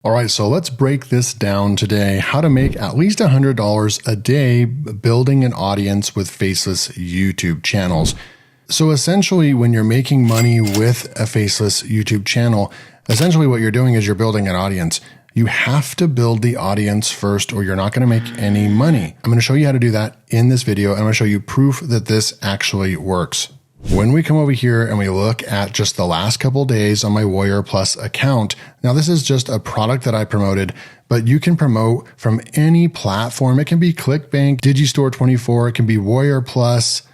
All right, so let's break this down today. How to make at least $100 a day building an audience with faceless YouTube channels. So essentially, when you're making money with a faceless YouTube channel, essentially what you're doing is you're building an audience. You have to build the audience first or you're not going to make any money. I'm going to show you how to do that in this video. And I'm going to show you proof that this actually works. When we come over here and we look at just the last couple days on my Warrior Plus account, now this is just a product that I promoted, but you can promote from any platform. It can be ClickBank, Digistore24, it can be Warrior Plus,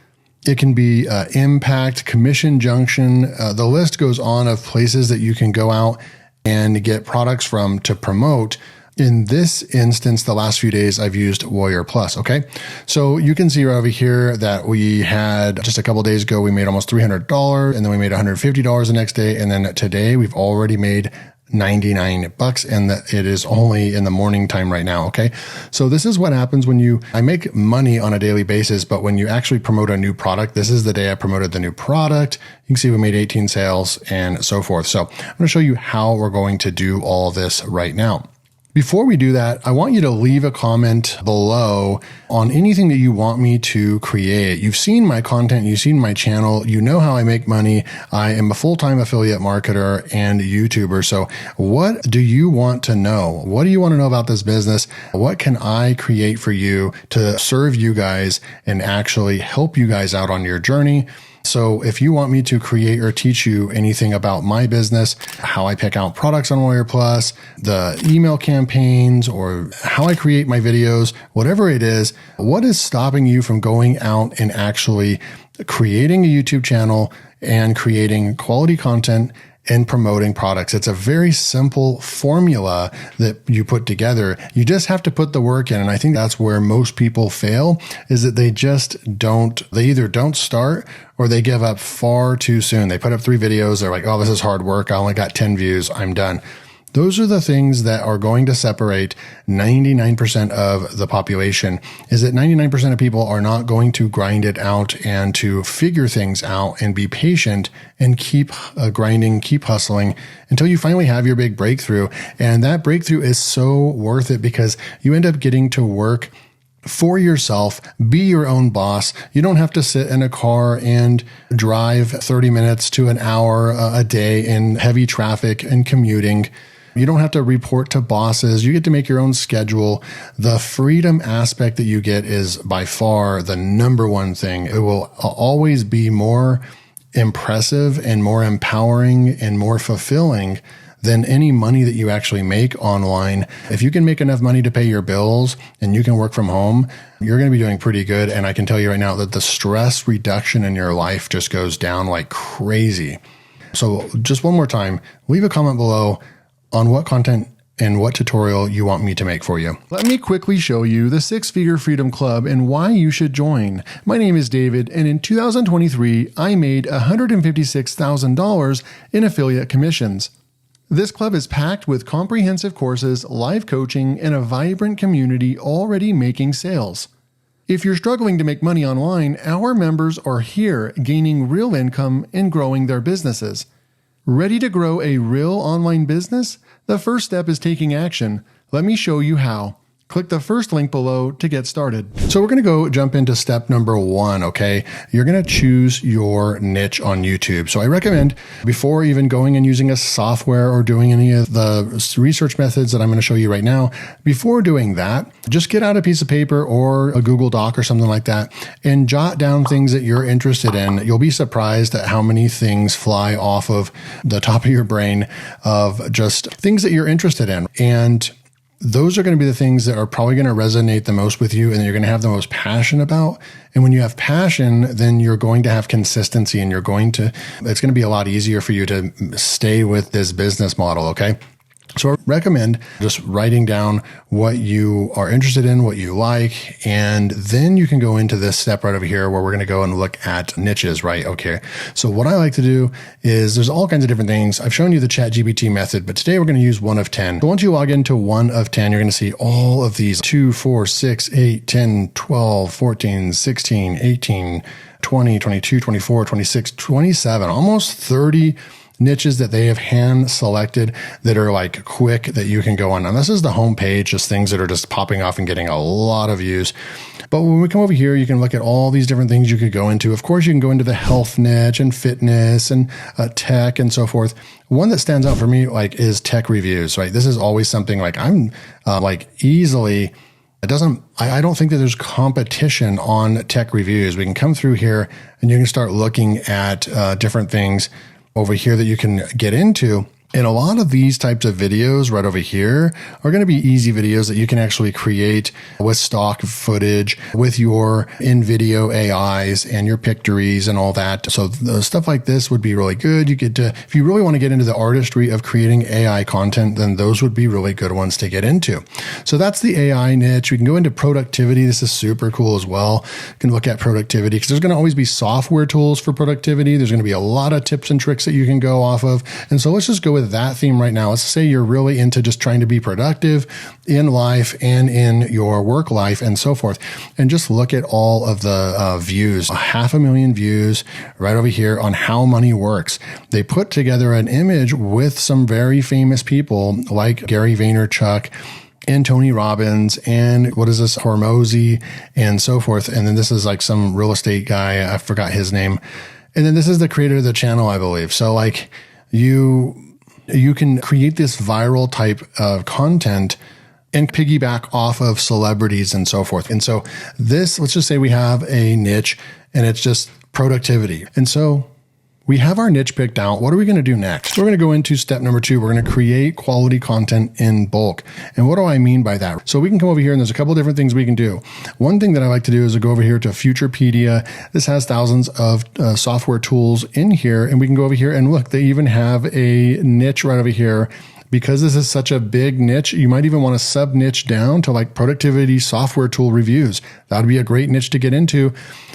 it can be Impact, Commission Junction. The list goes on of places that you can go out and get products from to promote. In this instance, the last few days, I've used Warrior Plus, okay? So you can see right over here that we had just a couple days ago, we made almost $300 and then we made $150 the next day. And then today we've already made $99 and it is only in the morning time right now, okay? So this is what happens when I make money on a daily basis, but when you actually promote a new product, this is the day I promoted the new product. You can see we made 18 sales and so forth. So I'm going to show you how we're going to do all this right now. Before we do that, I want you to leave a comment below on anything that you want me to create. You've seen my content, you've seen my channel, you know how I make money. I am a full-time affiliate marketer and YouTuber. So what do you want to know? What do you want to know about this business? What can I create for you to serve you guys and actually help you guys out on your journey? So if you want me to create or teach you anything about my business, how I pick out products on Warrior Plus, the email campaigns, or how I create my videos, whatever it is, what is stopping you from going out and actually creating a YouTube channel and creating quality content and promoting products? It's a very simple formula that you put together. You just have to put the work in. And I think that's where most people fail, is that they either don't start or they give up far too soon. They put up 3 videos. They're like, oh, this is hard work. I only got 10 views. I'm done. Those are the things that are going to separate 99% of the population, is that 99% of people are not going to grind it out and to figure things out and be patient and keep grinding, keep hustling until you finally have your big breakthrough. And that breakthrough is so worth it because you end up getting to work for yourself, be your own boss. You don't have to sit in a car and drive 30 minutes to an hour a day in heavy traffic and commuting. You don't have to report to bosses. You get to make your own schedule. The freedom aspect that you get is by far the number one thing. It will always be more impressive and more empowering and more fulfilling than any money that you actually make online. If you can make enough money to pay your bills and you can work from home, you're going to be doing pretty good. And I can tell you right now that the stress reduction in your life just goes down like crazy. So just one more time, leave a comment below on what content and what tutorial you want me to make for you. Let me quickly show you the 6-Figure Freedom Club and why you should join. My name is David, and in 2023, I made $156,000 in affiliate commissions. This club is packed with comprehensive courses, live coaching, and a vibrant community already making sales. If you're struggling to make money online, our members are here gaining real income and growing their businesses. Ready to grow a real online business? The first step is taking action. Let me show you how. Click the first link below to get started. So we're going to go jump into step number 1, okay? You're going to choose your niche on YouTube. So I recommend, before even going and using a software or doing any of the research methods that I'm going to show you right now, before doing that, just get out a piece of paper or a Google Doc or something like that and jot down things that you're interested in. You'll be surprised at how many things fly off of the top of your brain of just things that you're interested in. And those are going to be the things that are probably going to resonate the most with you and you're going to have the most passion about. And when you have passion, then you're going to have consistency and it's going to be a lot easier for you to stay with this business model. Okay. So I recommend just writing down what you are interested in, what you like, and then you can go into this step right over here where we're going to go and look at niches, right? Okay. So what I like to do is there's all kinds of different things. I've shown you the ChatGPT method, but today we're going to use 1 of 10. So once you log into 1 of 10, you're going to see all of these 2, 4, 6, 8, 10, 12, 14, 16, 18, 20, 22, 24, 26, 27, almost 30 niches that they have hand selected that are like quick that you can go on. And this is the home page, just things that are just popping off and getting a lot of views. But when we come over here, you can look at all these different things you could go into. Of course, you can go into the health niche and fitness and tech and so forth. One that stands out for me like is tech reviews, right? This is always something like I'm like easily, I don't think that there's competition on tech reviews. We can come through here and you can start looking at different things over here that you can get into. And a lot of these types of videos right over here are going to be easy videos that you can actually create with stock footage, with your in-video AIs and your pictories and all that. So stuff like this would be really good. You get to, if you really want to get into the artistry of creating AI content, then those would be really good ones to get into. So that's the AI niche. We can go into productivity. This is super cool as well. You can look at productivity because there's going to always be software tools for productivity. There's going to be a lot of tips and tricks that you can go off of. And so let's just go with that theme right now. Let's say you're really into just trying to be productive in life and in your work life and so forth. And just look at all of the views, 500,000 views right over here on how money works. They put together an image with some very famous people like Gary Vaynerchuk and Tony Robbins and what is this, Hormozy and so forth. And then this is like some real estate guy. I forgot his name. And then this is the creator of the channel, I believe. So like you can create this viral type of content and piggyback off of celebrities and so forth. And so this, let's just say we have a niche and it's just productivity. And so we have our niche picked out. What are we going to do next? We're going to go into step number 2. We're going to create quality content in bulk. And what do I mean by that? So we can come over here and there's a couple of different things we can do. One thing that I like to do is to go over here to Futurepedia. This has thousands of software tools in here. And we can go over here and look, they even have a niche right over here. Because this is such a big niche, you might even want to sub niche down to like productivity software tool reviews. That would be a great niche to get into.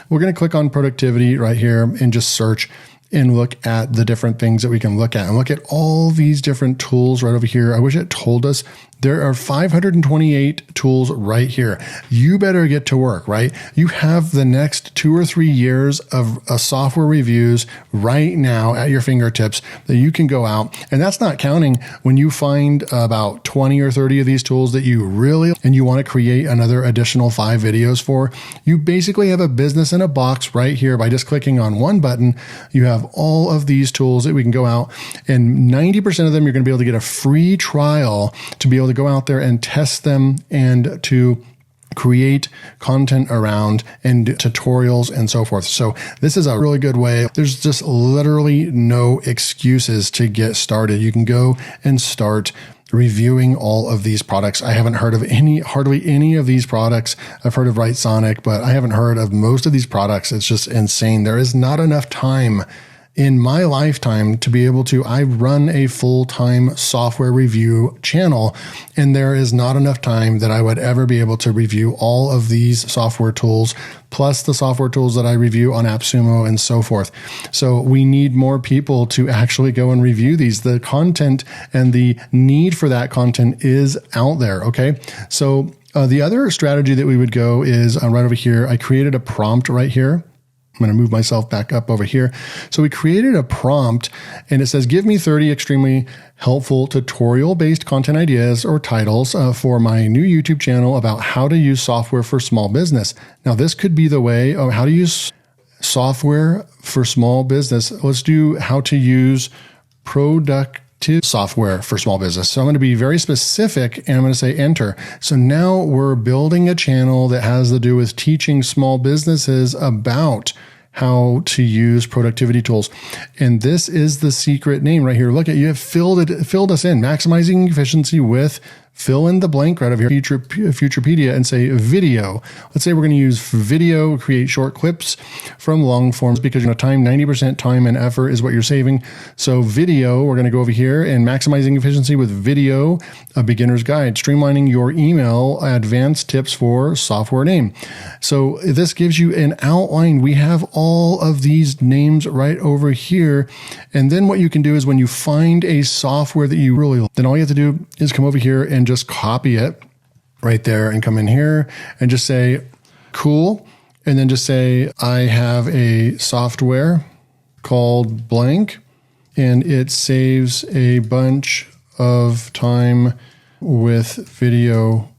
We're going to click on productivity right here and just search and look at the different things that we can look at and look at all these different tools right over here. I wish it told us there are 528 tools right here. You better get to work, right? You have the next 2 or 3 years of software reviews right now at your fingertips that you can go out. And that's not counting when you find about 20 or 30 of these tools that you really, and you want to create another additional 5 videos for. You basically have a business in a box right here by just clicking on one button. You have all of these tools that we can go out, and 90% of them you're going to be able to get a free trial to be able to go out there and test them and to create content around and tutorials and so forth. So this is a really good way. There's just literally no excuses to get started. You can go and start reviewing all of these products. I haven't heard of hardly any of these products. I've heard of Write but I haven't heard of most of these products. It's just insane. There is not enough time in my lifetime to be able to, I run a full-time software review channel, and there is not enough time that I would ever be able to review all of these software tools, plus the software tools that I review on AppSumo and so forth. So we need more people to actually go and review these. The content and the need for that content is out there, okay? So the other strategy that we would go is right over here. I created a prompt right here. I'm going to move myself back up over here. So we created a prompt and it says, give me 30 extremely helpful tutorial-based content ideas or titles for my new YouTube channel about how to use software for small business. Now, this could be the way of how to use software for small business. Let's do how to use productive software for small business. So I'm going to be very specific and I'm going to say enter. So now we're building a channel that has to do with teaching small businesses about how to use productivity tools. And this is the secret name right here. Look at, you have filled us in, maximizing efficiency with fill in the blank right over here, Futurepedia, and say video. Let's say we're going to use video, create short clips from long forms because 90% time and effort is what you're saving. So video, we're going to go over here and maximizing efficiency with video, a beginner's guide, streamlining your email, advanced tips for software name. So this gives you an outline. We have all of these names right over here. And then what you can do is when you find a software that you really, then all you have to do is come over here and just copy it right there and come in here and just say, cool. And then just say, I have a software called blank and it saves a bunch of time with video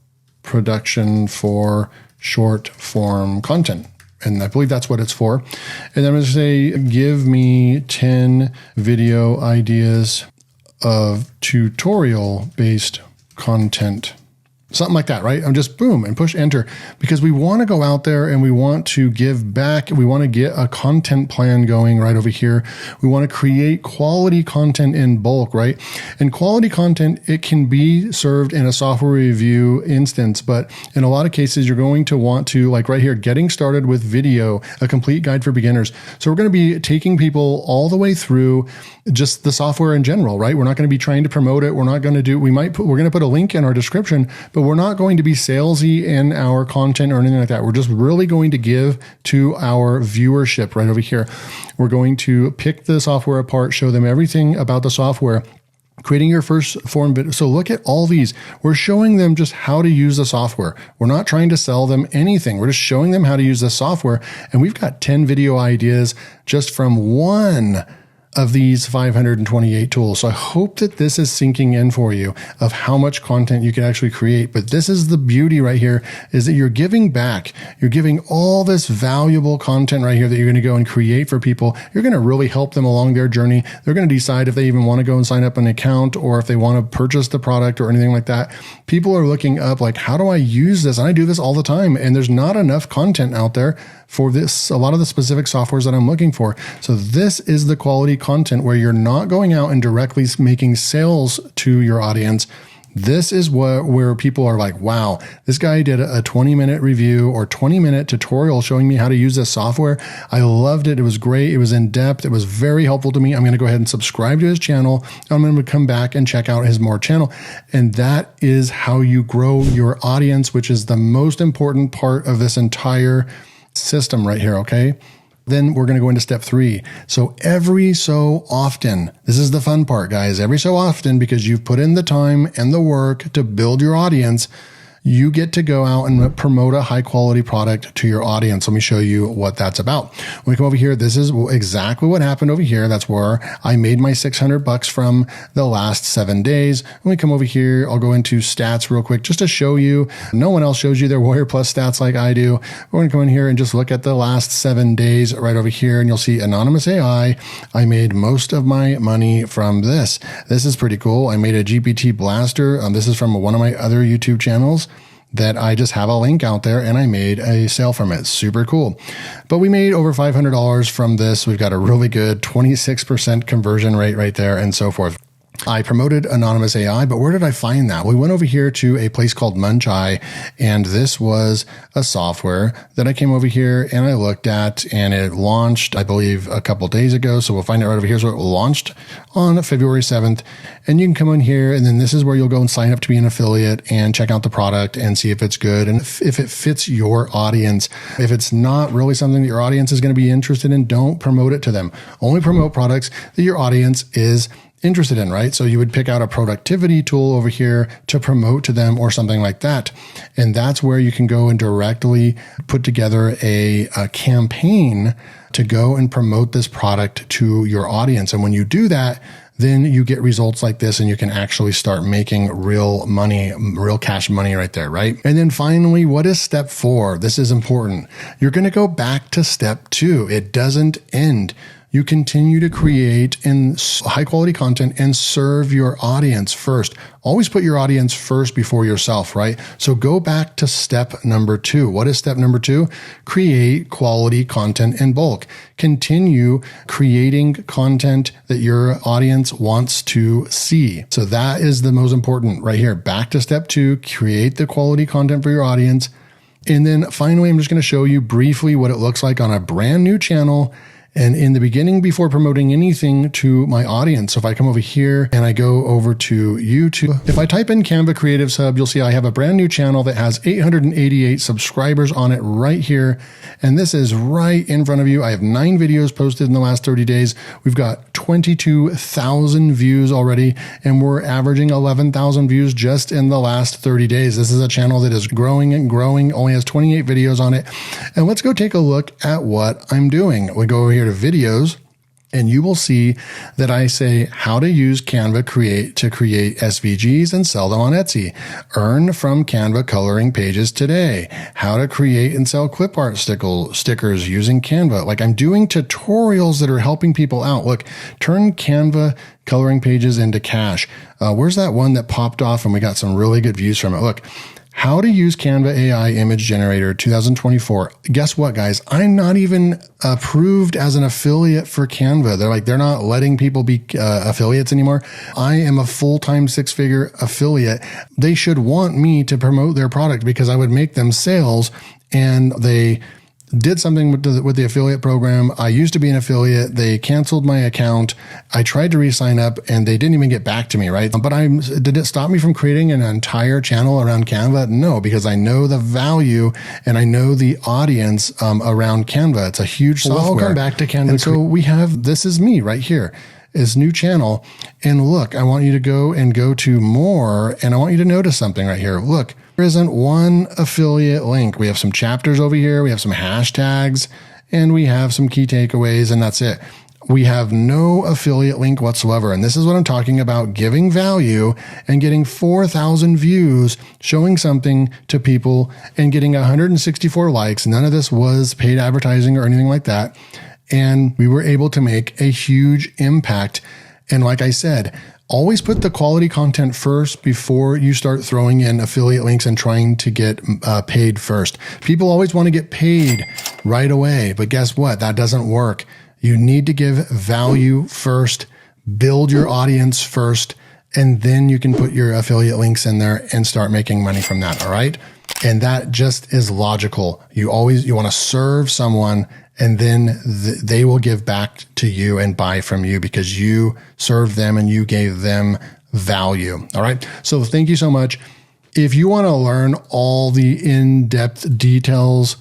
production for short form content. And I believe that's what it's for. And then I'm going to say, give me 10 video ideas of tutorial based content. Something like that, right? I'm just boom and push enter, because we want to go out there and we want to give back. We want to get a content plan going right over here. We want to create quality content in bulk, right? And quality content, it can be served in a software review instance, but in a lot of cases, you're going to want to, like right here, getting started with video, a complete guide for beginners. So we're going to be taking people all the way through just the software in general, right? We're not going to be trying to promote it. We're not going to do, we're going to put a link in our description, but we're not going to be salesy in our content or anything like that. We're just really going to give to our viewership right over here. We're going to pick the software apart, show them everything about the software, creating your first form video. So look at all these. We're showing them just how to use the software. We're not trying to sell them anything. We're just showing them how to use the software. And we've got 10 video ideas just from one of these 528 tools. So I hope that this is sinking in for you of how much content you can actually create. But this is the beauty right here, is that you're giving back. You're giving all this valuable content right here that you're going to go and create for people. You're going to really help them along their journey. They're going to decide if they even want to go and sign up an account or if they want to purchase the product or anything like that. People are looking up like, how do I use this? And I do this all the time. And there's not enough content out there for this, a lot of the specific softwares that I'm looking for. So this is the quality content where you're not going out and directly making sales to your audience. This is where people are like, wow, this guy did a 20-minute review or 20-minute tutorial showing me how to use this software. I loved it. It was great. It was in depth. It was very helpful to me. I'm going to go ahead and subscribe to his channel. I'm going to come back and check out his more channel. And that is how you grow your audience, which is the most important part of this entire system right here. Okay. Then we're going to go into step 3. So every so often, this is the fun part, guys, every so often, because you've put in the time and the work to build your audience, you get to go out and promote a high quality product to your audience. Let me show you what that's about. When we come over here, this is exactly what happened over here. That's where I made my $600 from the last 7 days. When we come over here, I'll go into stats real quick just to show you. No one else shows you their Warrior Plus stats like I do. We're going to come in here and just look at the last 7 days right over here, and you'll see Anonymous AI. I made most of my money from this. This is pretty cool. I made a GPT blaster. This is from one of my other YouTube channels that I just have a link out there, and I made a sale from it. Super cool. But we made over $500 from this. We've got a really good 26% conversion rate right there and so forth. I promoted Anonymous AI, but where did I find that? We went over here to a place called Munchai, and this was a software that I came over here and I looked at, and it launched, I believe, a couple days ago. So we'll find it right over here. So it launched on February 7th, and you can come in here, and then this is where you'll go and sign up to be an affiliate and check out the product and see if it's good and if it fits your audience. If it's not really something that your audience is going to be interested in, don't promote it to them. Only promote products that your audience is interested in, right? So you would pick out a productivity tool over here to promote to them or something like that. And that's where you can go and directly put together a campaign to go and promote this product to your audience. And when you do that, then you get results like this, and you can actually start making real money, real cash money right there, right? And then finally, what is step 4? This is important. You're going to go back to step 2. It doesn't end. You continue to create in high quality content and serve your audience first. Always put your audience first before yourself, right? So go back to step number 2. What is step number 2? Create quality content in bulk. Continue creating content that your audience wants to see. So that is the most important right here. Back to step 2, create the quality content for your audience. And then finally, I'm just going to show you briefly what it looks like on a brand new channel. And in the beginning, before promoting anything to my audience, so if I come over here and I go over to YouTube, if I type in Canva Creatives Hub, you'll see I have a brand new channel that has 888 subscribers on it right here. And this is right in front of you. I have 9 videos posted in the last 30 days. We've got 22,000 views already, and we're averaging 11,000 views just in the last 30 days. This is a channel that is growing and growing, only has 28 videos on it. And let's go take a look at what I'm doing. We go over here to videos, and you will see that I say how to use Canva to create SVGs and sell them on Etsy. Earn from Canva coloring pages today. How to create and sell clip art stickers using Canva. Like, I'm doing tutorials that are helping people out. Look, turn Canva coloring pages into cash. Where's that one that popped off and we got some really good views from it? Look. How to use Canva AI Image Generator 2024. Guess what, guys? I'm not even approved as an affiliate for Canva. They're not letting people be affiliates anymore. I am a full-time 6-figure affiliate. They should want me to promote their product because I would make them sales, and they did something with the affiliate program. I used to be an affiliate. They canceled my account. I tried to re-sign up and they didn't even get back to me, right? But did it stop me from creating an entire channel around Canva? No, because I know the value and I know the audience around Canva. It's a huge software. We'll come back to Canva. And so this is me right here. Is new channel. And look, I want you to go to more, and I want you to notice something right here. Look, there isn't one affiliate link. We have some chapters over here. We have some hashtags, and we have some key takeaways, and that's it. We have no affiliate link whatsoever. And this is what I'm talking about, giving value and getting 4,000 views, showing something to people and getting 164 likes. None of this was paid advertising or anything like that. And we were able to make a huge impact. And like I said, always put the quality content first before you start throwing in affiliate links and trying to get paid first. People always want to get paid right away, but guess what? That doesn't work. You need to give value first, build your audience first, and then you can put your affiliate links in there and start making money from that. All right. And that just is logical. You want to serve someone, and then they will give back to you and buy from you because you served them and you gave them value. All right. So thank you so much. If you want to learn all the in-depth details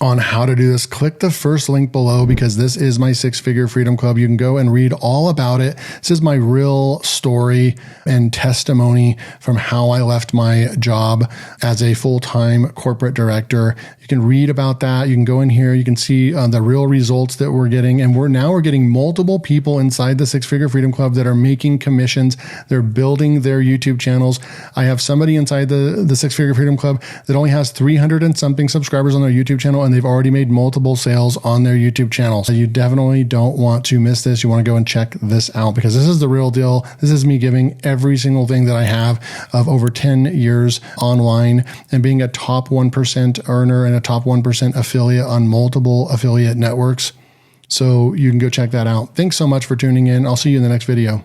on how to do this, click the first link below because this is my 6-Figure Freedom Club. You can go and read all about it. This is my real story and testimony from how I left my job as a full-time corporate director. You can read about that. You can go in here. You can see the real results that we're getting. And we're getting multiple people inside the 6-Figure Freedom Club that are making commissions. They're building their YouTube channels. I have somebody inside the 6-Figure Freedom Club that only has 300 and something subscribers on their YouTube channel, and they've already made multiple sales on their YouTube channel. So you definitely don't want to miss this. You want to go and check this out because this is the real deal. This is me giving every single thing that I have of over 10 years online and being a top 1% earner and a top 1% affiliate on multiple affiliate networks. So you can go check that out. Thanks so much for tuning in. I'll see you in the next video.